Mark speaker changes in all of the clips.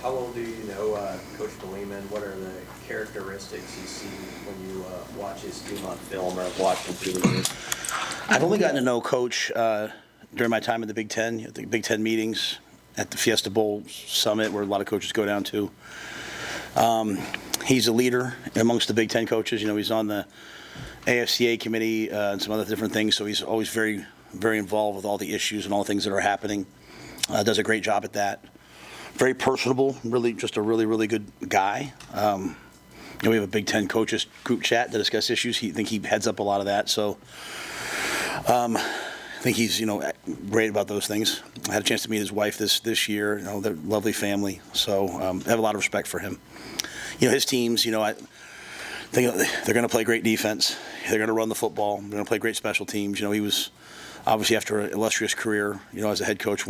Speaker 1: How well do you know Coach Lehman? What are the characteristics you see when you watch his team on film or watch him through the years?
Speaker 2: I've only gotten to know Coach during my time in the Big Ten, at the Big Ten meetings, at the Fiesta Bowl Summit, where a lot of coaches go down to. He's a leader amongst the Big Ten coaches. You know, he's on the AFCA committee and some other different things, so he's always very, very involved with all the issues and all the things that are happening. Does a great job at that. Very personable, really just a really, really good guy. You know, we have a Big Ten coaches group chat to discuss issues. I think he heads up a lot of that, so I think he's, you know, great about those things. I had a chance to meet his wife this year. You know, they're a lovely family, so I have a lot of respect for him. You know, his teams, you know, I think they're going to play great defense. They're going to run the football. They're going to play great special teams. You know, he was obviously, after an illustrious career, you know, as a head coach,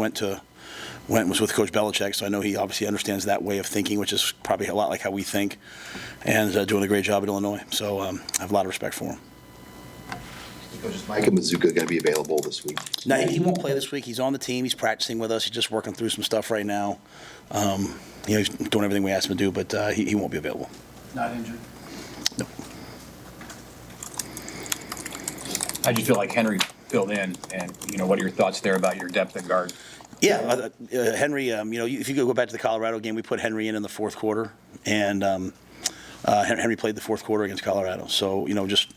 Speaker 2: was with Coach Belichick, so I know he obviously understands that way of thinking, which is probably a lot like how we think, and doing a great job at Illinois. So I have a lot of respect for him.
Speaker 3: Is Micah Mazuka going to be available this week?
Speaker 2: No, he won't play this week. He's on the team. He's practicing with us. He's just working through some stuff right now. You know, he's doing everything we asked him to do, but he won't be available.
Speaker 4: Not injured?
Speaker 2: No.
Speaker 5: I just feel like Henry filled in, and, you know, what are your thoughts there about your depth at guard?
Speaker 2: Yeah, Henry, you know, if you go back to the Colorado game, we put Henry in the fourth quarter, and Henry played the fourth quarter against Colorado. So, you know, just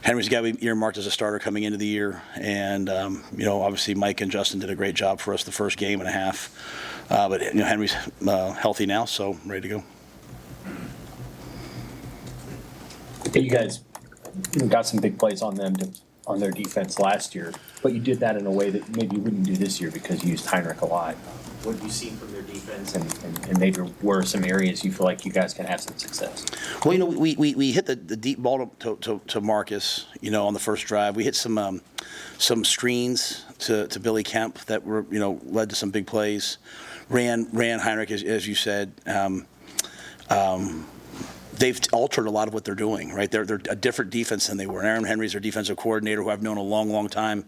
Speaker 2: Henry's got to be earmarked as a starter coming into the year, and, you know, obviously Mike and Justin did a great job for us the first game and a half. But, you know, Henry's healthy now, so ready to go.
Speaker 5: You guys got some big plays on them on their defense last year, but you did that in a way that maybe you wouldn't do this year because you used Heinrich a lot. What have you seen from their defense, and maybe where are some areas you feel like you guys can have some success?
Speaker 2: Well, you know, we hit the deep ball to Marcus, you know, on the first drive. We hit some screens to Billy Kemp that were, you know, led to some big plays. Ran Heinrich, as you said. They've altered a lot of what they're doing, right? They're a different defense than they were. Aaron Henry's their defensive coordinator, who I've known a long, long time.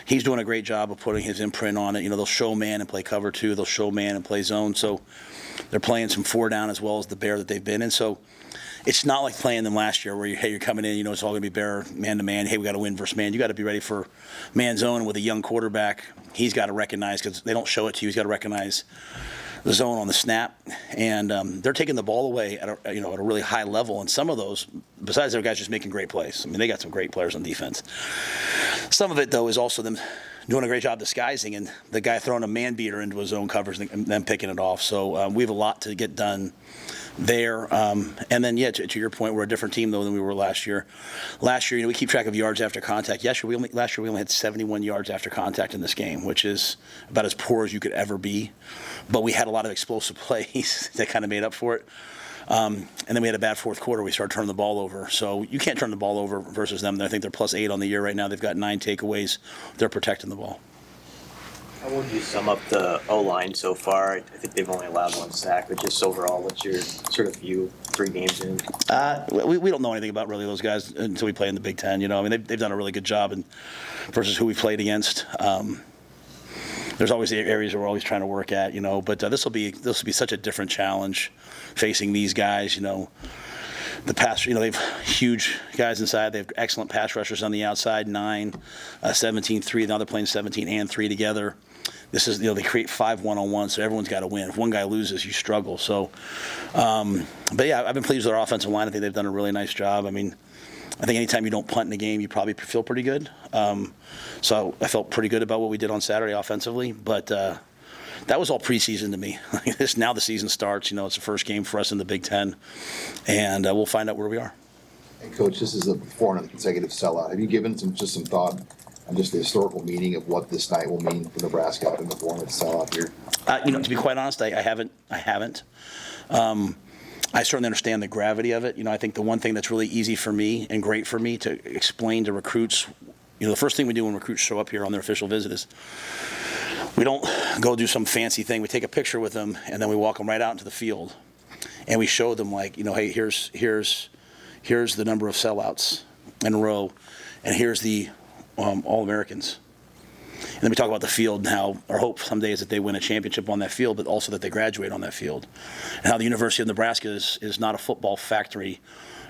Speaker 2: He's doing a great job of putting his imprint on it. You know, they'll show man and play cover two. They'll show man and play zone. So they're playing some four down as well as the bear that they've been in. So it's not like playing them last year where you're coming in, you know, it's all going to be bear man to man. Hey, we got to win versus man. You got to be ready for man zone with a young quarterback. He's got to recognize, because they don't show it to you, he's got to recognize the zone on the snap, and they're taking the ball away at a really high level. And some of those, besides their guys just making great plays, I mean, they got some great players on defense. Some of it, though, is also them doing a great job disguising, and the guy throwing a man beater into his zone covers and then picking it off. So we have a lot to get done there. And then, yeah, to your point, we're a different team, though, than we were last year. Last year, you know, we keep track of yards after contact. Last year, we only had 71 yards after contact in this game, which is about as poor as you could ever be. But we had a lot of explosive plays that kind of made up for it. And then we had a bad fourth quarter. We started turning the ball over. So you can't turn the ball over versus them. I think they're +8 on the year right now. They've got 9 takeaways. They're protecting the ball.
Speaker 1: How would you sum up the O-line so far? I think they've only allowed 1 sack, but just overall, what's your sort of view 3 games in?
Speaker 2: We don't know anything about really those guys until we play in the Big Ten. You know, I mean, they've done a really good job versus who we played against. There's always the areas we're always trying to work at, you know. But this will be such a different challenge facing these guys, you know. The pass, you know, they have huge guys inside. They have excellent pass rushers on the outside, 9, 17, 3. Now they're playing 17 and 3 together. This is, you know, they create 5 one-on-ones, so everyone's got to win. If one guy loses, you struggle. So, but yeah, I've been pleased with our offensive line. I think they've done a really nice job. I mean, I think anytime you don't punt in a game, you probably feel pretty good. So I felt pretty good about what we did on Saturday offensively. But that was all preseason to me. Now the season starts. You know, it's the first game for us in the Big Ten, and we'll find out where we are.
Speaker 3: Hey, Coach, this is the 400th consecutive sellout. Have you given some thought on just the historical meaning of what this night will mean for Nebraska in the 400th sellout here?
Speaker 2: You know, to be quite honest, I haven't. I certainly understand the gravity of it. You know, I think the one thing that's really easy for me and great for me to explain to recruits, you know, the first thing we do when recruits show up here on their official visit is we don't go do some fancy thing. We take a picture with them, and then we walk them right out into the field, and we show them, like, you know, hey, here's the number of sellouts in a row, and here's the All-Americans. And then we talk about the field and how our hope someday is that they win a championship on that field, but also that they graduate on that field. And how the University of Nebraska is not a football factory.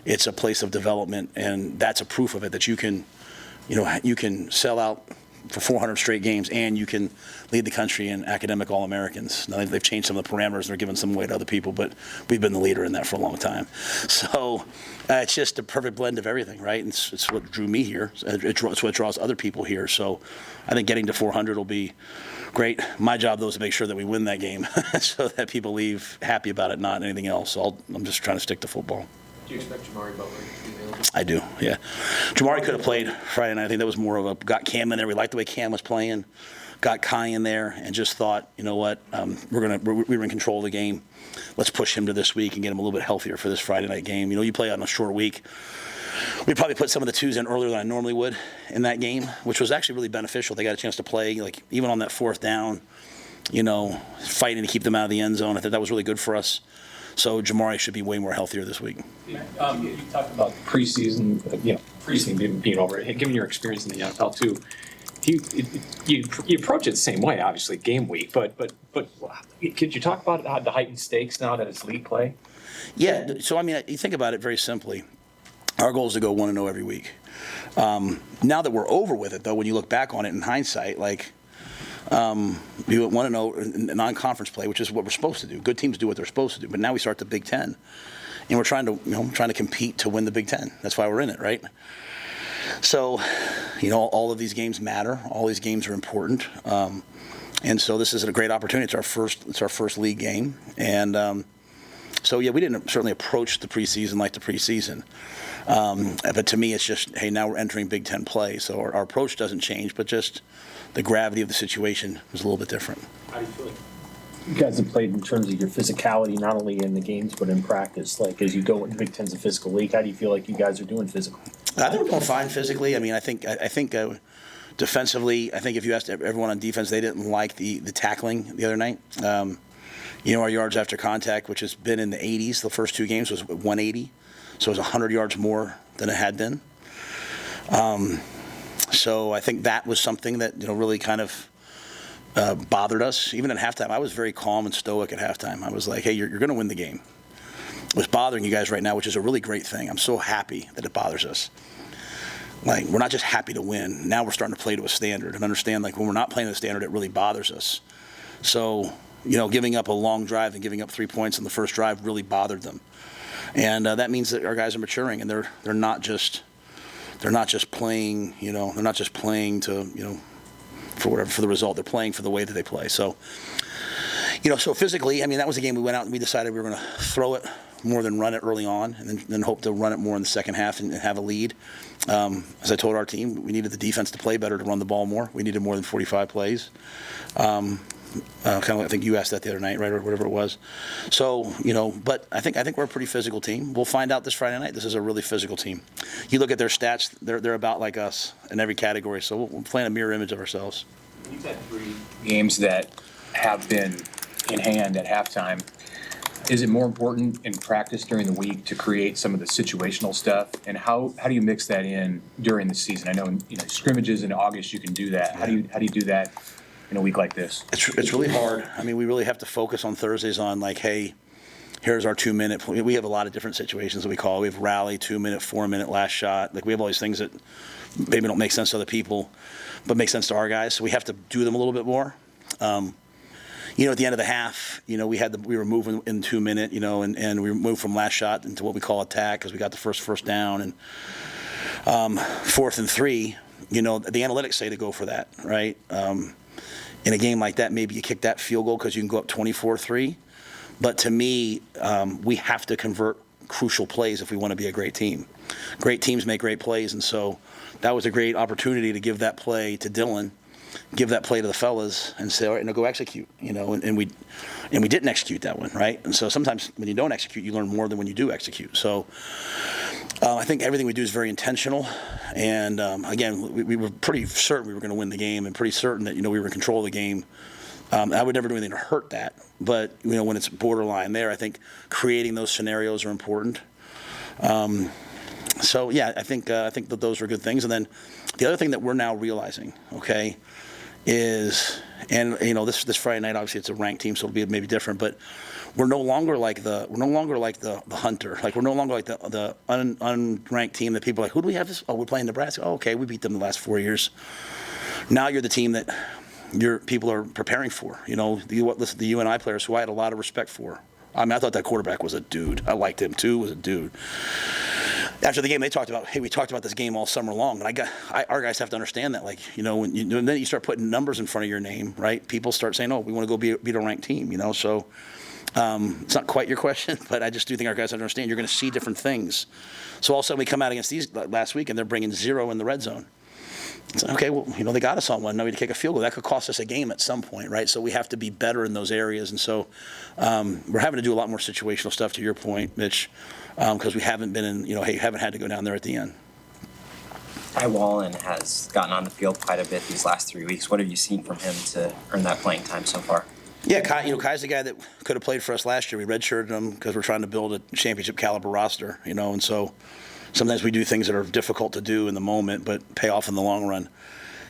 Speaker 2: It's a place of development, and that's a proof of it, that you can sell out for 400 straight games, and you can lead the country in academic All-Americans. Now, they've changed some of the parameters, and they're giving some away to other people, but we've been the leader in that for a long time. So it's just a perfect blend of everything, right? And it's what drew me here. It's what draws other people here. So I think getting to 400 will be great. My job, though, is to make sure that we win that game so that people leave happy about it, not anything else. So I'm just trying to stick to football.
Speaker 4: Do you expect Jamari Butler to be available?
Speaker 2: I do, yeah. Jamari could have played Friday night. I think that was more of a, got Cam in there. We liked the way Cam was playing. Got Kai in there and just thought, you know what, we were in control of the game. Let's push him to this week and get him a little bit healthier for this Friday night game. You know, you play on a short week. We probably put some of the twos in earlier than I normally would in that game, which was actually really beneficial. They got a chance to play, like even on that fourth down, you know, fighting to keep them out of the end zone. I think that was really good for us. So Jamari should be way more healthier this week.
Speaker 5: You talked about preseason, preseason being over. Given your experience in the NFL too, you approach it the same way, obviously, game week. But could you talk about how the heightened stakes now that it's league play?
Speaker 2: Yeah. So I mean, you think about it very simply. Our goal is to go 1-0 every week. Now that we're over with it, though, when you look back on it in hindsight, like. We went 1-0 in non-conference play, which is what we're supposed to do. Good teams do what they're supposed to do. But now we start the Big Ten, and we're trying to compete to win the Big Ten. That's why we're in it, right? So, all of these games matter. All these games are important, and so this is a great opportunity. It's our first league game, and so yeah, we didn't certainly approach the preseason like the preseason. But to me, it's just, hey, now we're entering Big Ten play, so our approach doesn't change, but just the gravity of the situation was a little bit different.
Speaker 5: How do you feel like you guys have played in terms of your physicality, not only in the games but in practice? Like as you go into Big Ten's a physical league, how do you feel like you guys are doing physically?
Speaker 2: I think we're doing fine physically. I mean, I think defensively, I think if you asked everyone on defense, they didn't like the tackling the other night. Our yards after contact, which has been in the 80s, the first two games was 180, so it was 100 yards more than it had been. So I think that was something that really kind of bothered us. Even at halftime, I was very calm and stoic at halftime. I was like, hey, you're going to win the game. What's bothering you guys right now, which is a really great thing. I'm so happy that it bothers us. Like, we're not just happy to win. Now we're starting to play to a standard and understand, like, when we're not playing to the standard, it really bothers us. So, giving up a long drive and giving up 3 points in the first drive really bothered them. And that means that our guys are maturing, and they're not just playing, they're not just playing to, for the result. They're playing for the way that they play. So, so physically, I mean, that was a game we went out and we decided we were going to throw it more than run it early on, and then hope to run it more in the second half and have a lead. As I told our team, we needed the defense to play better to run the ball more. We needed more than 45 plays. Kind of, I think you asked that the other night, right, or whatever it was. So, but I think we're a pretty physical team. We'll find out this Friday night. This is a really physical team. You look at their stats; they're about like us in every category. So we're playing a mirror image of ourselves.
Speaker 4: You've had 3 games that have been in hand at halftime. Is it more important in practice during the week to create some of the situational stuff? And how do you mix that in during the season? I know scrimmages in August you can do that. How do you do that in a week like this?
Speaker 2: It's really hard. I mean, we really have to focus on Thursdays on like, hey, here's our 2-minute. We have a lot of different situations that we call. We have rally, 2-minute, 4-minute last shot. Like we have all these things that maybe don't make sense to other people, but make sense to our guys. So we have to do them a little bit more. At the end of the half, we were moving in 2-minute, and we moved from last shot into what we call attack because we got the first down, and 4th and 3. The analytics say to go for that, right? In a game like that, maybe you kick that field goal because you can go up 24-3. But to me, we have to convert crucial plays if we want to be a great team. Great teams make great plays, and so that was a great opportunity to give that play to Dylan, give that play to the fellas, and say, all right, now go execute. And we didn't execute that one, right? And so sometimes when you don't execute, you learn more than when you do execute. So I think everything we do is very intentional. And again, we were pretty certain we were going to win the game, and pretty certain that we were in control of the game. I would never do anything to hurt that, but when it's borderline there, I think creating those scenarios are important. So yeah, I think that those are good things. And then the other thing that we're now realizing, okay, is, and this Friday night, obviously it's a ranked team, so it'll be maybe different, but we're no longer like the hunter. Like, we're no longer like the unranked team that people are like, who do we have this? Oh, we're playing Nebraska. Oh, okay, we beat them the last 4 years. Now you're the team that people are preparing for. The UNI players who I had a lot of respect for. I mean, I thought that quarterback was a dude. I liked him too. Was a dude. After the game, they talked about, hey, we talked about this game all summer long, and our guys have to understand that, and then you start putting numbers in front of your name, right? People start saying, oh, we want to go beat a ranked team, So it's not quite your question, but I just do think our guys understand you're going to see different things. So all of a sudden we come out against these last week, and they're bringing 0 in the red zone. It's okay, well, they got us on one. Now we need to kick a field goal. That could cost us a game at some point, right? So we have to be better in those areas. And so we're having to do a lot more situational stuff, to your point, Mitch, because we haven't been in, haven't had to go down there at the end.
Speaker 6: Kai Wallen has gotten on the field quite a bit these last 3 weeks. What have you seen from him to earn that playing time so far?
Speaker 2: Yeah, Kai's the guy that could have played for us last year. We redshirted him because we're trying to build a championship caliber roster, and so sometimes we do things that are difficult to do in the moment, but pay off in the long run.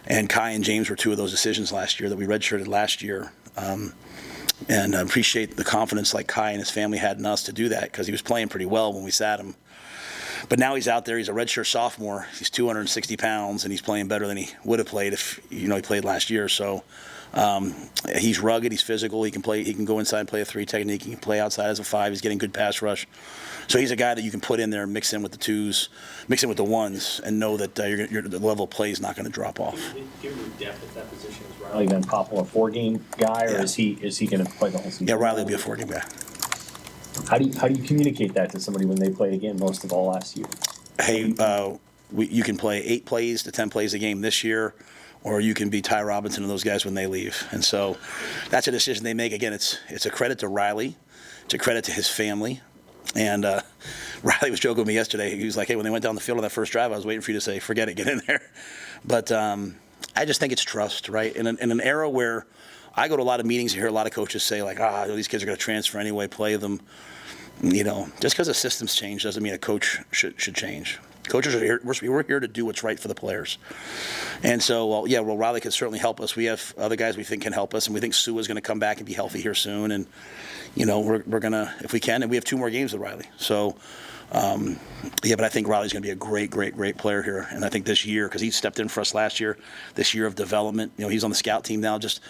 Speaker 2: And Kai and James were 2 of those decisions last year that we redshirted last year. And I appreciate the confidence like Kai and his family had in us to do that, because he was playing pretty well when we sat him. But now he's out there. He's a redshirt sophomore. He's 260 pounds, and he's playing better than he would have played if he played last year. So he's rugged. He's physical. He can play. He can go inside and play a 3 technique. He can play outside as a 5. He's getting good pass rush. So he's a guy that you can put in there and mix in with the 2s, mix in with the 1s, and know that the level of play is not going to drop off.
Speaker 5: Give him depth at that position. Is Riley going to popple a 4-game guy, or is he going to play the whole season?
Speaker 2: Yeah, Riley will be a 4-game guy.
Speaker 5: How do you communicate that to somebody when they played again most of all last year?
Speaker 2: Hey, you can play 8 plays to 10 plays a game this year, or you can be Ty Robinson and those guys when they leave. And so that's a decision they make. Again, it's a credit to Riley. It's a credit to his family. And Riley was joking with me yesterday. He was like, hey, when they went down the field on that first drive, I was waiting for you to say, forget it, get in there. But I just think it's trust, right? In an era where I go to a lot of meetings and hear a lot of coaches say, like, these kids are going to transfer anyway, play them. Just because the system's changed doesn't mean a coach should change. Coaches are here. We're here to do what's right for the players. And so, Riley can certainly help us. We have other guys we think can help us, and we think Sue is going to come back and be healthy here soon. And, we're going to, if we can, and we have 2 more games with Riley. So, but I think Riley's going to be a great, great, great player here. And I think this year, because he stepped in for us last year, this year of development, he's on the scout team now. Just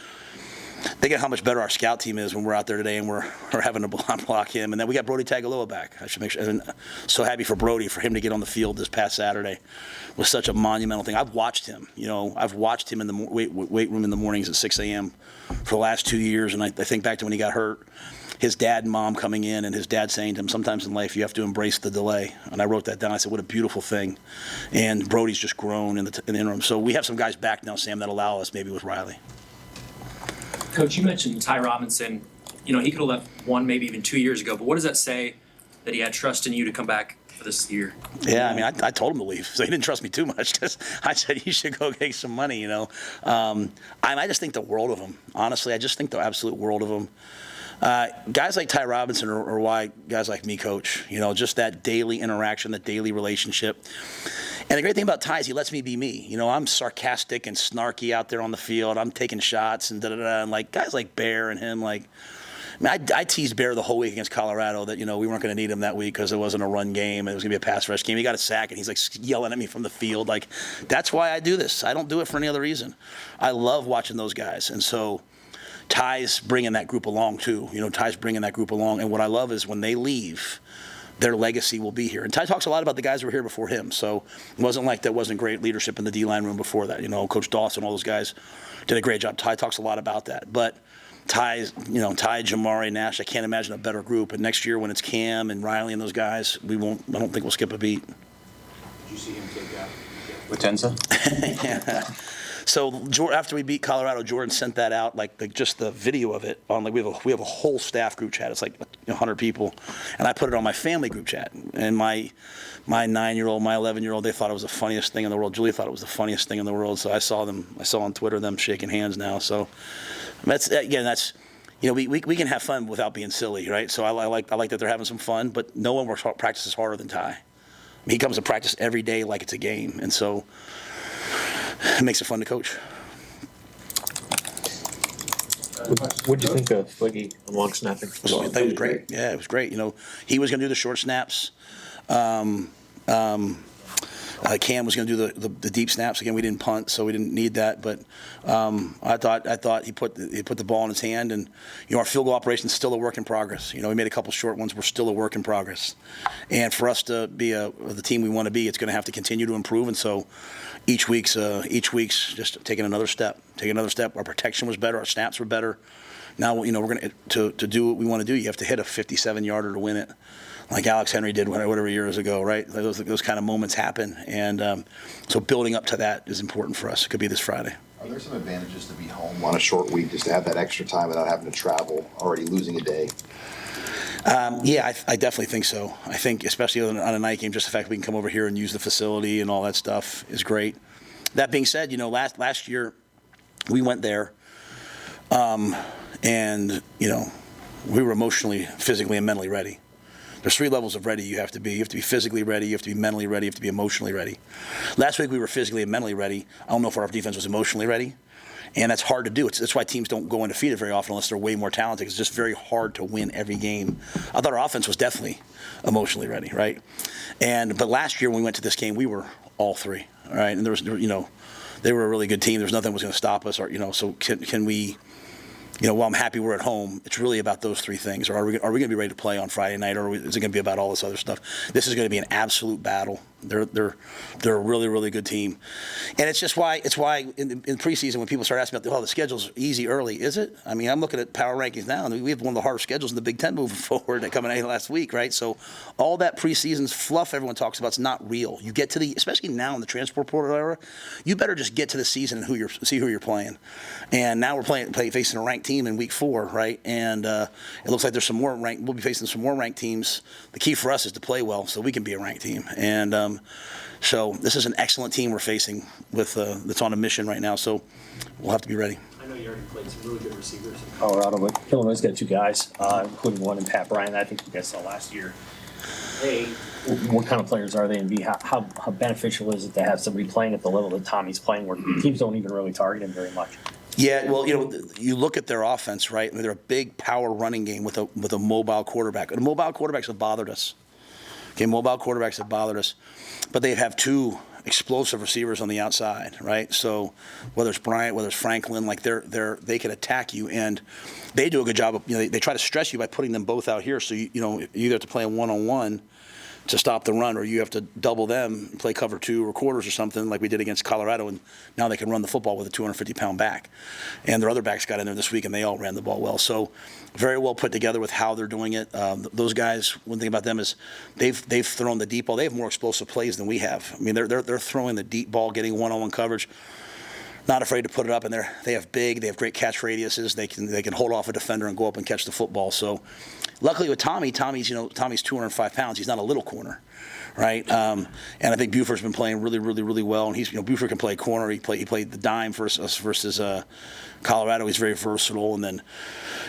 Speaker 2: think of how much better our scout team is when we're out there today and we're having to block him. And then we got Brody Tagaloa back. I should make sure. And so happy for Brody, for him to get on the field this past Saturday was such a monumental thing. I've watched him. I've watched him in the weight room in the mornings at 6 a.m. for the last 2 years. And I think back to when he got hurt, his dad and mom coming in, and his dad saying to him, sometimes in life you have to embrace the delay. And I wrote that down. I said, what a beautiful thing. And Brody's just grown in the interim. So we have some guys back now, Sam, that allow us maybe with Riley.
Speaker 7: Coach, you mentioned Ty Robinson. He could have left 1, maybe even 2 years ago. But what does that say that he had trust in you to come back for this year?
Speaker 2: Yeah, I mean, I told him to leave, so he didn't trust me too much. Because I said you should go make some money. I just think the world of him. Honestly, I just think the absolute world of him. Guys like Ty Robinson are why guys like me coach. Just that daily interaction, that daily relationship. And the great thing about Ty is he lets me be me. I'm sarcastic and snarky out there on the field. I'm taking shots and da-da-da. And like guys like Bear and him, I teased Bear the whole week against Colorado that, we weren't going to need him that week because it wasn't a run game. It was going to be a pass rush game. He got a sack, and he's like yelling at me from the field. That's why I do this. I don't do it for any other reason. I love watching those guys. And so Ty's bringing that group along, too. Ty's bringing that group along. And what I love is when they leave, their legacy will be here. And Ty talks a lot about the guys who were here before him. So it wasn't like there wasn't great leadership in the D-line room before that. Coach Dawson, all those guys did a great job. Ty talks a lot about that. But Ty, Jamari, Nash, I can't imagine a better group. And next year when it's Cam and Riley and those guys, I don't think we'll skip a beat.
Speaker 4: Did you see him take out Potenza?
Speaker 2: Yeah. So after we beat Colorado, Jordan sent that out, just the video of it on. We have a whole staff group chat. It's 100 people, and I put it on my family group chat. And my 9-year-old, my 11-year-old, they thought it was the funniest thing in the world. Julie thought it was the funniest thing in the world. So I saw on Twitter them shaking hands now. So that's we can have fun without being silly, right? So I like that they're having some fun, but no one practices harder than Ty. He comes to practice every day like it's a game, and so it makes it fun to coach.
Speaker 5: What'd you think of Fliggy on long snapping?
Speaker 2: I thought it was great. Yeah, it was great. You know, he was going to do the short snaps. Cam was going to do the deep snaps. Again, we didn't punt, so we didn't need that. But I thought he put the ball in his hand, and you know, our field goal operation is still a work in progress. You know, we made a couple short ones. We're still a work in progress, and for us to be the team we want to be, it's going to have to continue to improve. And so each week's just taking another step. Our protection was better. Our snaps were better. Now, you know, we're going to do what we want to do. You have to hit a 57-yarder to win it, like Alex Henry did whatever years ago, right? Those kind of moments happen, and so building up to that is important for us. It could be this Friday.
Speaker 3: Are there some advantages to be home on a short week, just to have that extra time without having to travel, already losing a day?
Speaker 2: Yeah, I definitely think so. I think especially on a night game, just the fact that we can come over here and use the facility and all that stuff is great. That being said, you know, last year we went there, and you know, we were emotionally, physically, and mentally ready. There's 3 levels of ready you have to be. You have to be physically ready, you have to be mentally ready, you have to be emotionally ready. Last week we were physically and mentally ready. I don't know if our defense was emotionally ready. And that's hard to do. That's why teams don't go undefeated very often unless they're way more talented. It's just very hard to win every game. I thought our offense was definitely emotionally ready, right? But last year when we went to this game, we were all 3, all right? And there was, you know, they were a really good team. There's nothing that was going to stop us, or, you know, so can we, you know, while I'm happy we're at home, it's really about those 3 things. Or are we going to be ready to play on Friday night, or is it going to be about all this other stuff? This is going to be an absolute battle. They're a really, really good team, and it's why in preseason when people start asking about the schedule's easy early, is it? I mean, I'm looking at power rankings now, and we have one of the hardest schedules in the Big Ten moving forward that coming out last week, right? So all that preseason fluff everyone talks about is not real. You get to especially now in the transport portal era, you better just get to the season and see who you're playing. And now we're facing a ranked team in week 4, right? And it looks like there's some more ranked. We'll be facing some more ranked teams. The key for us is to play well so we can be a ranked team. And so this is an excellent team we're facing with that's on a mission right now. So we'll have to be ready.
Speaker 7: I know you already played some really good receivers.
Speaker 5: Colorado, but Illinois' got 2 guys, including one in Pat Bryant. I think you guys saw last year. A, what kind of players are they, and B, how beneficial is it to have somebody playing at the level that Tommy's playing, where teams don't even really target him very much?
Speaker 2: Yeah, well, you know, you look at their offense, right? I mean, they're a big power running game with a mobile quarterback. And mobile quarterbacks have bothered us. Okay, mobile quarterbacks have bothered us, but they have 2 explosive receivers on the outside, right? So whether it's Bryant, whether it's Franklin, like they can attack you, and they do a good job of, you know, they try to stress you by putting them both out here. So you know, you either have to play a 1-on-1 to stop the run, or you have to double them, play cover 2 or quarters or something like we did against Colorado, and now they can run the football with a 250-pound back. And their other backs got in there this week, and they all ran the ball well. So very well put together with how they're doing it. Those guys, one thing about them is they've thrown the deep ball. They have more explosive plays than we have. I mean, they're throwing the deep ball, getting one-on-one coverage, not afraid to put it up, and they have great catch radiuses. They can hold off a defender and go up and catch the football. So luckily with Tommy's 205 pounds. He's not a little corner, right? And I think Buford's been playing really, really, really well. And Buford can play corner. He played the dime versus Colorado. He's very versatile. And then,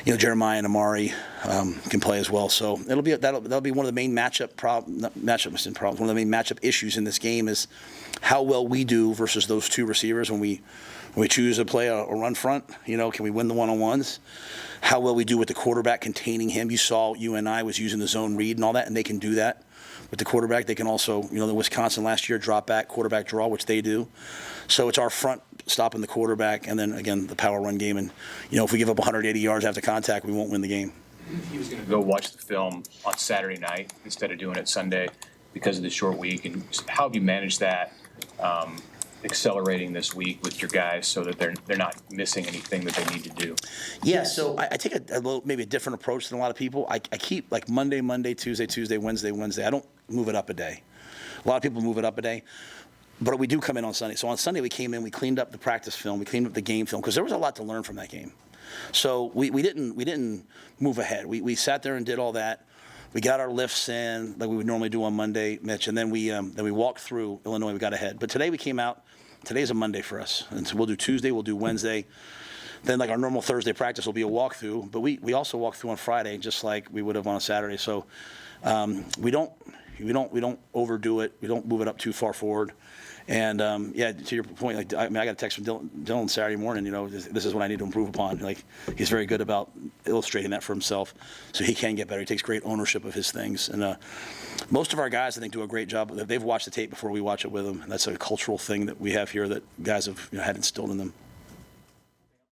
Speaker 2: you know, Jeremiah and Amari can play as well. So that'll be one of the main one of the main matchup issues in this game is how well we do versus those 2 receivers when we choose to play a run front. You know, can we win the 1-on-1s? How well we do with the quarterback containing him. You saw UNI was using the zone read and all that, and they can do that with the quarterback. They can also, you know, the Wisconsin last year, drop back, quarterback draw, which they do. So it's our front stopping the quarterback, and then, again, the power run game. And, you know, if we give up 180 yards after contact, we won't win the game.
Speaker 4: He was going to go watch the film on Saturday night instead of doing it Sunday because of the short week. And how have you managed that, accelerating this week with your guys so that they're not missing anything that they need to do?
Speaker 2: Yeah, so I take maybe a different approach than a lot of people. I keep like Monday, Tuesday, Wednesday. I don't move it up a day. A lot of people move it up a day. But we do come in on Sunday. So on Sunday we came in, we cleaned up the practice film, we cleaned up the game film, because there was a lot to learn from that game. So we didn't move ahead. We sat there and did all that. We got our lifts in like we would normally do on Monday, Mitch, and then we walked through Illinois. We got ahead. But today we came out. Today's a Monday for us, and so we'll do Tuesday, we'll do Wednesday. Then like our normal Thursday practice will be a walkthrough, but we also walk through on Friday just like we would have on a Saturday. So we don't overdo it. We don't move it up too far forward. And yeah, to your point, like I got a text from Dylan Saturday morning. This is what I need to improve upon. Like he's very good about illustrating that for himself, so he can get better. He takes great ownership of his things, and most of our guys, I think, do a great job. They've watched the tape before we watch it with them. And that's a cultural thing that we have here that guys have had instilled in them.